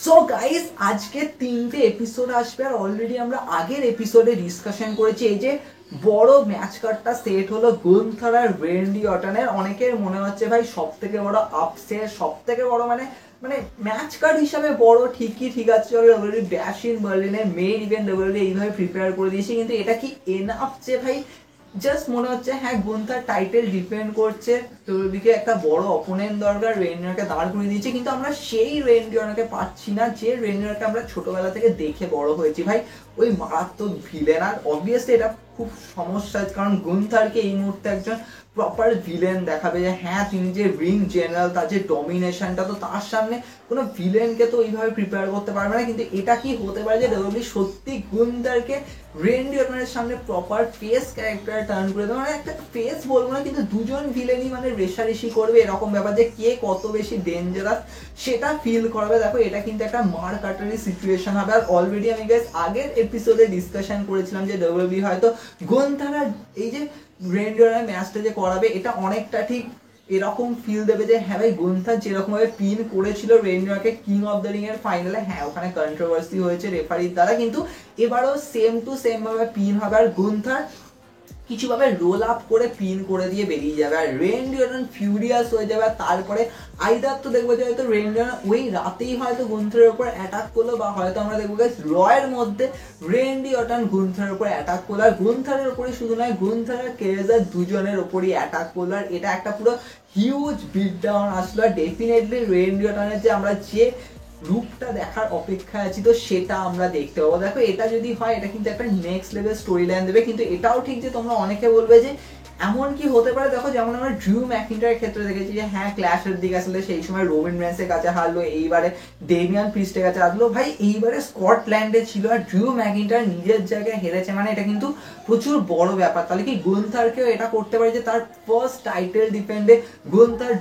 So guys আজকে 3টে episode আসবে আর অলরেডি আমরা আগের এপিসোডে ডিসকাশন করেছি এই যে বড় ম্যাচ কার্ডটা সেট হলো গুন্থার আর রেন্ডি অর্টনের। অনেকের মনে হচ্ছে ভাই সব থেকে বড় আপসেট, সব থেকে বড় মানে মানে ম্যাচ কার্ড হিসাবে বড়, ঠিক আছে চলো অলরেডি ড্যাশ ইন বার্লিনের মেইন ইভেন্ট অলরেডি এইভাবে প্রিপেয়ার করে দিয়েছি, কিন্তু এটা কি এনাফ যে ভাই জাস্ট মনে হচ্ছে হ্যাঁ গুন্থার টাইটেল ডিপেন্ড করছে তো ওদিকে একটা বড় অপোনেন্ট দরকার, রেইনিয়ারকে দাঁড় করিয়ে দিয়েছে, কিন্তু আমরা সেই রেইনিয়ারকে পাচ্ছি না যে রেইনিয়ারকে আমরা ছোটবেলা থেকে দেখে বড় হয়েছি ভাই, ওই মারাত্মক ভিলেন। আর অবভিয়াসলি এটা খুব সমস্যা, কারণ গুন্থারকে এই মুহূর্তে একজন প্রপার ভিলেন দেখাবে যে হ্যাঁ তিনি যে রিং জেনারেল, তার যে ডমিনেশনটা, তো তার সামনে কোনো ভিলেনকে তো ওইভাবে প্রিপেয়ার করতে পারবে না। কিন্তু এটা কি হতে পারে যে ডব্লিউডাব্লিউ সত্যি গুন্থারকে রেন্ডি অর্টনের সামনে প্রপার ফেস ক্যারেক্টার টার্ন করে দেবে, মানে একটা ফেস বলবো না কিন্তু দুজন ভিলেনই মানে রেশারেশি করবে এরকম ব্যাপার যে কে কত বেশি ডেঞ্জারাস সেটা ফিল করাবে। দেখো এটা কিন্তু একটা মার কাটারি সিচুয়েশন হবে। আর অলরেডি আমি গাইস আগের এপিসোডে ডিসকাশন করেছিলাম যে ডব্লিউডাব্লিউ হয়তো গুন্থার এই যে রেন্ডি অর্টনের ম্যাচটা যে করাবে এটা অনেকটা ঠিক এরকম ফিল দেবে যে হ্যাঁ ভাই গুন্থার যেরকম ভাবে পিন করেছিল রেইনিয়ারকে কিং অফ দ্য রিং এর ফাইনালে, হ্যাঁ ওখানে কন্ট্রোভার্সি হয়েছে রেফারির দ্বারা, কিন্তু এবারও সেম টু সেম ভাবে পিন হবে আর গুন্থার কিছুভাবে রোল আপ করে পিন করে দিয়ে বেরিয়ে যাবে আর রেন্ডি অর্টন ফিউরিয়াস হয়ে যাবে। আর তারপরে আইদার তো দেখবো যে হয়তো রেন্ডি অর্টন ওই রাতেই হয়তো গুন্থারের উপর অ্যাটাক করলো, বা হয়তো আমরা দেখবো গাইস রয়ের মধ্যে রেন্ডি অর্টন গুন্থারের উপর অ্যাটাক করলো, আর গুন্থারের উপরে শুধু নয় গুন্থার আর কেজার দুজনের উপরই অ্যাটাক করলো, আর এটা একটা পুরো হিউজ বিট ডাউন আসলো। আর ডেফিনেটলি রেন্ডি অর্টনের যে আমরা যে রূপটা দেখার অপেক্ষায় আছি তো সেটা আমরা দেখতে পাবো। দেখো এটা যদি হয় এটা কিন্তু একটা নেক্সট লেভেল স্টোরি লাইন দেবে, কিন্তু এটাও ঠিক যে তোমরা অনেকে বলবে যে এমন কি হতে পারে, দেখো যেমন আমরা ড্রিউ ম্যাকিন্টারের ক্ষেত্রে দেখেছি যে হ্যাঁ ক্ল্যাশের দিকে আসলে সেই সময় রোমান রেন্সের কাছে হারলো, এইবারে ডেমিয়ান প্রিস্টের কাছে হারলো, ভাই এইবারে স্কটল্যান্ডে ছিল আর ড্রিউ ম্যাকিন্টার নিজের জায়গায় হেরেছে, মানে এটা কিন্তু প্রচুর বড় ব্যাপার। তাহলে কি গুন্থারকেও এটা করতে পারে যে তার ফার্স্ট টাইটেল ডিফেন্ডে গুন্থার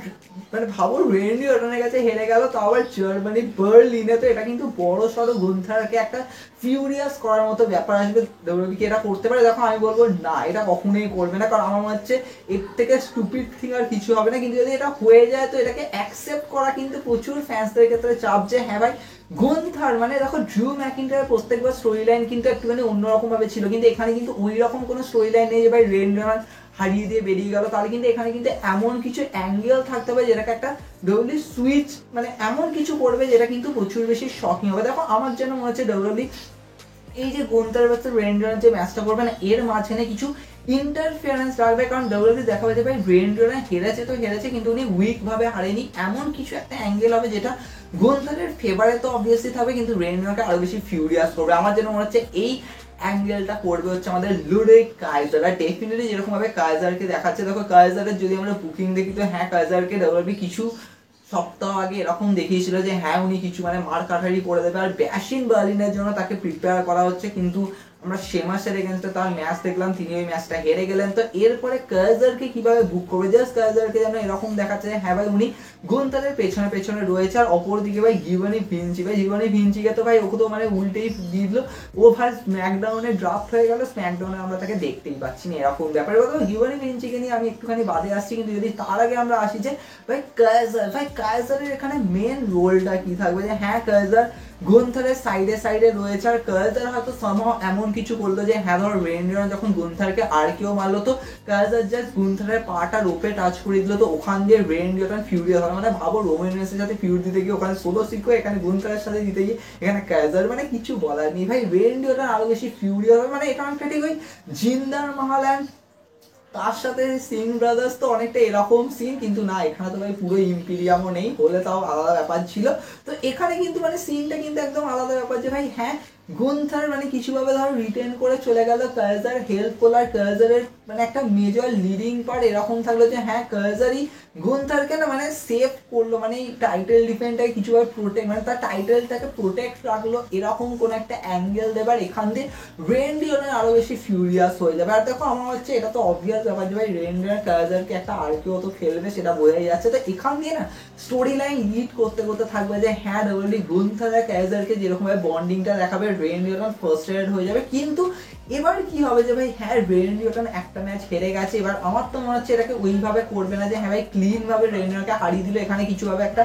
মানে ভাবো রেন্ডি অর্টনের কাছে হেরে গেল, তো আবার জার্মানি বার্লিনে, তো এটা কিন্তু বড় সড়ো গুন্থারকে একটা ফিউরিয়াস করার মতো ব্যাপার আসবে। ডব্লিউডাব্লিউ কি এটা করতে পারে? দেখো আমি বলবো না, এটা কখনোই করবে না, কারণ আমার মনে হচ্ছে এর থেকে স্টুপিড থিং আর কিছু হবে না। কিন্তু যদি এটা হয়ে যায় তো এটাকে অ্যাকসেপ্ট করা কিন্তু প্রচুর ফ্যান্সদের ক্ষেত্রে চাপ যে হ্যাঁ ভাই গুন্থার মানে দেখো ড্রিউ ম্যাকিন্টারের প্রত্যেকবার স্টোরি লাইন কিন্তু একটুখানি অন্যরকম ভাবে ছিল, কিন্তু এখানে কিন্তু ওই রকম কোনো স্টোরি লাইন নেই যে ভাই রেন্ডি অর্টন হারিয়ে দিয়ে বেরিয়ে গেল। তাহলে কিন্তু এখানে কিন্তু এমন কিছু অ্যাঙ্গেল থাকতে হবে যেটাকে একটা ডব্লিউডাব্লিউ সুইচ মানে এমন কিছু করবে যেটা কিন্তু প্রচুর বেশি শকিং হবে। দেখো আমার যেন মনে হচ্ছে ডব্লিউডাব্লিউ এই যে গুন্থার ভার্সেস রেন্ডি অর্টন যে ম্যাচটা করবে না এর মাঝখানে কিছু ইন্টারফিয়ারেন্স রাখবে, কারণ ডব্লিউডাব্লিউ দেখাবে যে ভাই রেন্ডি অর্টন হেরেছে তো হেরেছে কিন্তু উনি উইক ভাবে হারেনি, এমন কিছু একটা অ্যাঙ্গেল হবে যেটা গুন্থারের ফেভারে তো অবভিয়াসলি থাকবে কিন্তু রেন্ডি অর্টনকে আরো বেশি ফিউরিয়াস করবে। আমার যেন মনে হচ্ছে এই অ্যাঙ্গেলটা করবে হচ্ছে আমাদের লুডুইক কাইজার। আর ডেফিনেটলি যেরকম ভাবে কাইজারকে দেখাচ্ছে, দেখো কাইজারের যদি আমরা বুকিং দেখি তো হ্যাঁ কাইজারকে ডব্লিউডাব্লিউ কিছু সপ্তাহ আগে এরকম দেখিয়েছিল যে হ্যাঁ উনি কিছু মানে মার কাঠারি করে দেবে আর ড্যাশ ইন বার্লিনের জন্য তাকে প্রিপেয়ার করা হচ্ছে, কিন্তু আমরা সেমাসের এগেনস্টে তার ম্যাচ দেখলাম, তিনি ওই ম্যাচটা হেরে গেলেন। তো এরপরে কাইজারকে কিভাবে বুক করবে? জাস্ট কাইজারকে যেন এরকম দেখাচ্ছে যে হ্যাঁ ভাই উনি গুন্থারের পেছনে পেছনে রয়েছে, আর অপরদিকে ভাই গিভানি ভিঞ্চি, ভাই গিভানি ভিঞ্চিকে তো ভাই ওকে তো মানে উল্টেই দিয়ে দিল, ও ভাই স্ম্যাকডাউনে ড্রাফট হয়ে গেল, স্ম্যাকডাউনে আমরা তাকে দেখতেই পাচ্ছি না, এরকম ব্যাপার। এবার গিভানি ভিঞ্চিকে নিয়ে আমি একটুখানি বাদে আসছি, কিন্তু যদি তার আগে আমরা আসি যে ভাই কাইজারের এখানে মেন রোলটা কি থাকবে, যে হ্যাঁ কাইজার গুন্থারের সাইডে সাইডে রয়েছে আর কাইজার হয়তো সামহাও এমন কিছু করলো যে হ্যাঁ ধর রেন্ডি অর্টন যখন গুন্থারকে আর কেউ মারলো তো কাইজার জাস্ট গুন্থারের পাটা রোপে টাচ করে দিল, তো ওখান দিয়ে রেন্ডি অর্টন ফিউরিয়াস হয়। মানে ভাবো রোমান রেন্সের সাথে ফিউর দিতে গিয়ে ওখানে সোলো শিখো, এখানে গুন্থারের সাথে দিতে গিয়ে এখানে কাইজার, মানে কিছু বলার নেই ভাই, রেন্ডি অর্টন আরো বেশি ফিউরিয়াস হবে। মানে এটা অনেকটা ঠিক ওই জিন্দার মাহাল অ্যান্ড তার সাথে সিং ব্রাদার্স তো অনেকটা এরকম সিন, কিন্তু না এখানে তো ভাই পুরো ইম্পিরিয়ামও নেই, হলে তাও আলাদা ব্যাপার ছিল। তো এখানে কিন্তু মানে সিনটা কিন্তু একদম আলাদা ব্যাপার যে ভাই হ্যাঁ গুন্থার মানে কিছুভাবে ধর রিটেন করে চলে গেল, কাইজার হেল্প করলো, আর কাইজারের মানে একটা মেজর লিডিং পার্ট এরকম থাকলো যে হ্যাঁ কাইজারই গুন্থারকে না মানে সেভ করলো, মানে এই টাইটেল ডিফেন্ডটাকে কিছুভাবে প্রোটেক্ট মানে তার টাইটেলটাকে প্রোটেক্ট রাখলো, এরকম কোন একটা অ্যাঙ্গেল দেবার এখান দিয়ে রেন্ডি অর্টন আরো বেশি ফিউরিয়াস হয়ে যাবে। আর দেখো আমার হচ্ছে এটা তো অবভিয়াস ব্যাপার যে ভাই রেন্ডি আর কাইজারকে একটা আর কেউ তো খেলবে সেটা বোঝাই যাচ্ছে, তো এখান দিয়ে না স্টোরি লাইন লিড করতে করতে থাকবে যে হ্যাঁ ডব্লিউডাব্লিউ গুন্থার আর কাইজারকে যেরকম ভাবে বন্ডিংটা দেখাবে রেন্ডি অর্টন ফার্স্ট্রেটেড হয়ে যাবে। কিন্তু এবার কি হবে যে ভাই হ্যাঁ রেন্ডি অর্টন একটা ম্যাচ হেরে গেছে, এবার আমার তো মনে হচ্ছে এটাকে ওইভাবে করবে না যে হ্যাঁ ভাই ক্লিন ভাবে রেন্ডি অর্টনকে হারিয়ে দিল, এখানে কিছু ভাবে একটা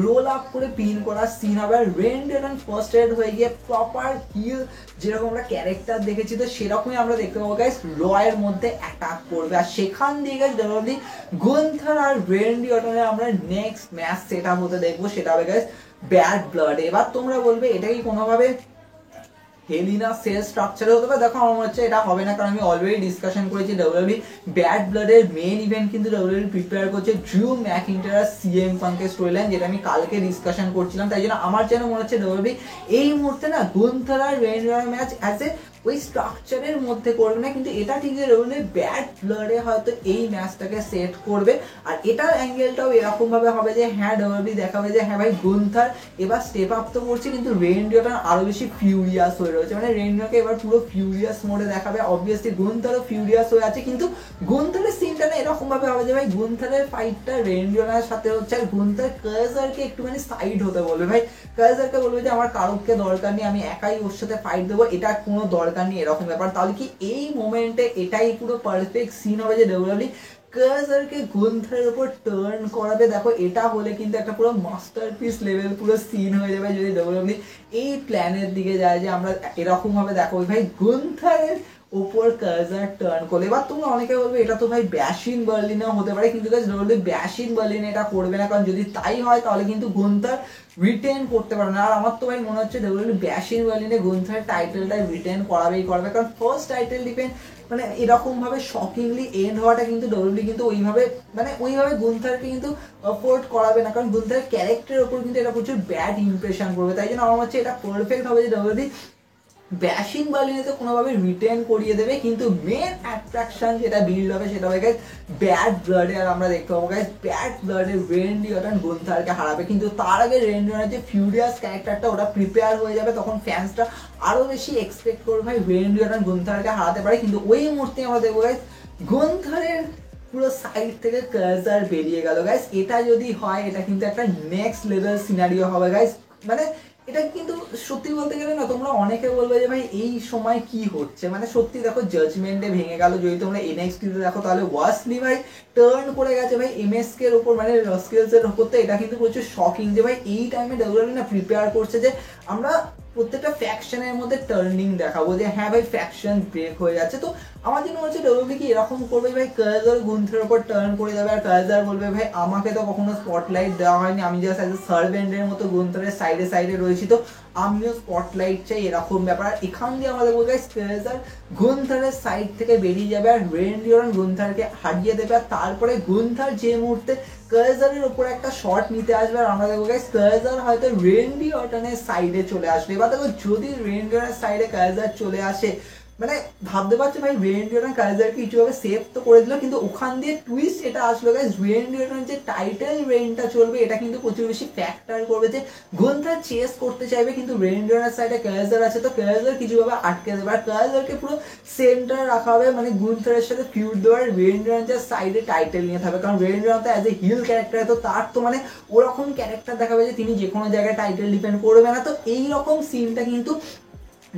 রোল আপ করে পিন করার সিন হবে। আর রেন্ডি অর্টন ফার্স্ট্রেটেড হয়ে গিয়ে প্রপার হিল যেরকম আমরা ক্যারেক্টার দেখেছি তো সেরকমই আমরা দেখতে পাবো গাইস রয়ের মধ্যে অ্যাটাক করবে। আর সেখান দিয়ে গাইস ডব্লিউডব্লিউই গুন্থার আর রেন্ডি অর্টনের আমরা নেক্সট ম্যাচ সেট আপ হতে দেখবো, সেটা হবে গাইস ব্যাড ব্লাড। এবার তোমরা বলবে এটা কি কোনোভাবে হেলিনা সেল স্ট্রাকচারে হতে পারে? দেখো আমার মনে হচ্ছে এটা হবে না, কারণ আমি অলরেডি ডিসকাশন করেছি ডব্লিউডব্লিউই ব্যাড ব্লাডের মেইন ইভেন্ট কিন্তু ডব্লিউডব্লিউই প্রিপেয়ার করছে ড্রু ম্যাকিন্টায়ার আর সিএম পাঙ্কের স্টোরি লাইন, যেটা আমি কালকে ডিসকাশন করছিলাম। তাই জন্য আমার যেন মনে হচ্ছে ডব্লিউডব্লিউই এই মুহূর্তে না গুন্থার আর Randy Orton match as a ওই স্ট্রাকচারের মধ্যে করবে না, কিন্তু এটা ঠিক যে ব্যাড ব্লাডে হয়তো এই ম্যাচটাকে সেট করবে। আর এটার অ্যাঙ্গেলটাও এরকম ভাবে হবে যে হ্যাঁ ডব্লিউডব্লিউই দেখাবে যে হ্যাঁ ভাই গুন্থার এবার স্টেপ আপ তো করছে, কিন্তু রেন্ডি অর্টন আরো বেশি ফিউরিয়াস হয়ে রয়েছে, মানে রেন্ডি অর্টনকে এবার পুরো ফিউরিয়াস মোডে দেখাবে। অবভিয়াসলি গুন্থারও ফিউরিয়াস হয়ে আছে, কিন্তু গুন্থারের সিনটা না এরকম ভাবে হবে যে ভাই গুন্থারের ফাইটটা রেন্ডি অর্টনের সাথে হচ্ছে, আর গুন্থার কার্জারকে একটুখানি সাইড হতে বলবে, ভাই কার্জারকে বলবে যে আমার কারোকে দরকার নেই, আমি একাই ওর সাথে ফাইট দেবো, এটা কোনো দরকার নেই এরকম ব্যাপার। তাহলে কি এই মোমেন্টে এটাই পুরো পারফেক্ট সিন হবে যে ডব্লিউডব্লিউই কার্জারকে গুন্থারের উপর টার্ন করাবে। দেখো এটা হলে কিন্তু একটা পুরো মাস্টারপিস লেভেল পুরো সিন হয়ে যাবে যদি ডব্লিউডব্লিউই এই প্ল্যানের দিকে যায় যে আমরা এরকম ভাবে দেখো ভাই গুন্থারের উপর কার্জার টার্ন করলে। এবার তোমরা অনেকে বলবে এটা তো ভাই ব্যাশিন বার্লিনেও হতে পারে, কিন্তু ডব্লিউডব্লিউই ব্যাশিন বার্লিনে এটা করবে না, কারণ যদি তাই হয় তাহলে কিন্তু গুন্থার রিটেন করতে পারবে না। আর আমার তো ভাই মনে হচ্ছে ডব্লিউডব্লিউই ব্যাশিন বার্লিনে গুন্থার টাইটেলটা রিটেন করাবেই করবে, কারণ ফার্স্ট টাইটেল ডিফেন্স মানে এরকম ভাবে শকিংলি এন্ড হওয়াটা কিন্তু ডব্লিউডব্লিউই কিন্তু ওইভাবে গুন্থারকে কিন্তু অ্যাফোর্ড করাবে না, কারণ গুন্থারের ক্যারেক্টারের উপর কিন্তু এটা প্রচুর ব্যাড ইমপ্রেশন করবে। তাই জন্য আমার হচ্ছে এটা পারফেক্ট হবে যে ডব্লিউডব্লিউই ব্যাশিং বার্লিনেতে কোনোভাবে রিটেন করিয়ে দেবে, কিন্তু মেন অ্যাট্রাকশন যেটা বিল্ড হবে সেটা হবে গাইস ব্যাড ব্লাডে। আর আমরা দেখতে পাবো গাইস ব্যাড ব্লাডে রেন্ডি অর্টন গুন্থারকে হারাবে, কিন্তু তার আগে রেন্ডি অর্টনের যে ফিউরিয়াস ক্যারেক্টারটা ওটা প্রিপেয়ার হয়ে যাবে, তখন ফ্যান্সরা আরো বেশি এক্সপেক্ট করবে ভাই রেন্ডি অর্টন গুন্থারকে হারাতে পারে। কিন্তু ওই মুহূর্তে আমরা দেখবো গাইস গুন্থারের পুরো সাইড থেকে কার্জার বেরিয়ে গেল। গাইস এটা যদি হয় এটা কিন্তু একটা নেক্সট লেভেল সিনারিও হবে গাইস, মানে এটা কিন্তু সত্যি বলতে গেলে না তোমরা অনেকে বলবে যে ভাই এই সময় কি হচ্ছে, মানে সত্যি দেখো জাজমেন্টে ভেঙে গেল। যদি তোমরা এনএক্সটি দেখো তাহলে ওয়াসলি ভাই টার্ন করে গেছে ভাই এমএসকে এর উপর, মানে রস্কেলস এর উপর। তো এটা কিন্তু প্রচুর শকিং যে ভাই এই টাইমে ডব্লিউডব্লিউই না প্রিপেয়ার করছে যে আমরা প্রত্যেকটা ফ্যাকশনের মধ্যে টার্নিং দেখাবো, যে হ্যাঁ ভাই ফ্যাকশন ব্রেক হয়ে যাচ্ছে। তো আমার জন্য হচ্ছে ডব্লিউডব্লিউই কি এরকম করবে ভাই কার্জার গুন্থারের উপর টার্ন করে যাবে, আর কার্জার বলবে ভাই আমাকে তো কখনো স্পটলাইট দেওয়া হয়নি, আমি জাস্ট অ্যাজ এ সার্ভেন্টের মতো গুন্থারের সাইডে সাইডে রয়েছি, তো আমিও স্পটলাইট চাই, এরকম ব্যাপার। এখান দিয়ে আমাদের বলবে কার্জার গুন্থারের সাইড থেকে বেরিয়ে যাবে আর রেন্ডি অর্টন গুন্থারকে হারিয়ে দেবে। আর তারপরে গুন্থার যে মুহূর্তে কার্জারের উপর একটা শট নিতে আসবে আর আমরা দেখবো গাইস কার্জার হয়তো রেন্ডি অর্টনের সাইডে চলে আসবে। এবার দেখো যদি রেন্ডি অর্টনের সাইডে কার্জার চলে আসে, মানে ভাবতে পারছো ভাই রেন্ডি অর্টন কার্জারকে কিছুভাবে সেভ তো করে দিল, কিন্তু ওখান দিয়ে টুইস্ট এটা আসলো গাইস রেন্ডি অর্টনের যে টাইটেল রেইনটা চলবে এটা কিন্তু প্রচুর বেশি ফ্যাক্টর করবে, যে গুন্থার চেস করতে চাইবে কিন্তু রেন্ডি অর্টনের সাইডে কার্জার আছে, তো কার্জার কিছুভাবে আটকে দেবে। আর কার্জারকে পুরো সেন্টার রাখা হবে, মানে গুন্থারের সাথে ফিউড দেওয়ার রেন্ডি অর্টনের সাইডে টাইটেল নিয়ে থাকবে, কারণ Randy Orton as a heel character, তো তার তো মানে ওরকম ক্যারেক্টার দেখাবে যে তিনি যে কোনো জায়গায় টাইটেল ডিপেন্ড করবে না। তো এইরকম সিনটা কিন্তু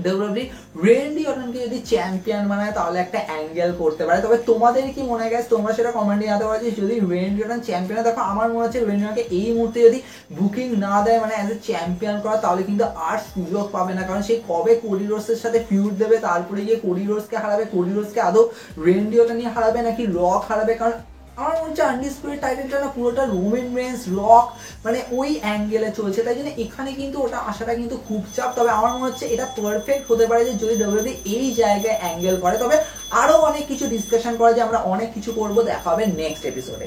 ডব্লিউডব্লিউই রেন্ডি অর্টনকে যদি চ্যাম্পিয়ন বানায় তাহলে একটা অ্যাঙ্গেল করতে পারে। তবে তোমাদের কি মনে হয় গাইস, তোমরা সেটা কমেন্টে জানাতে পারো যে যদি রেন্ডি অর্টন চ্যাম্পিয়ন, দেখো আমার মনে হচ্ছে রেন্ডি অর্টনকে এই মুহূর্তে যদি বুকিং না দেয় মানে অ্যাজ এ চ্যাম্পিয়ন করা, তাহলে কিন্তু আর সুযোগ পাবে না, কারণ সেই কবে কোডি রোডসের সাথে ফিউড দেবে, তারপরে গিয়ে কোডি রোডসকে হারাবে, কোডি রোডসকে আদৌ রেন্ডি অর্টনই হারাবে নাকি রক হারাবে, কারণ আমার মনে হচ্ছে আনডিসপিউটেড টাইটেলটা না পুরোটা রোমান রেন্স রক মানে ওই অ্যাঙ্গেলে চলছে, তাই জন্য এখানে কিন্তু ওটা আসাটা কিন্তু খুব চাপ। তবে আমার মনে হচ্ছে এটা পারফেক্ট হতে পারে যে যদি ডব্লিউডব্লিউই এই জায়গায় অ্যাঙ্গেল করে। তবে আরো অনেক কিছু ডিসকাশন করা যে আমরা অনেক কিছু করবো, দেখা হবে নেক্সট এপিসোডে।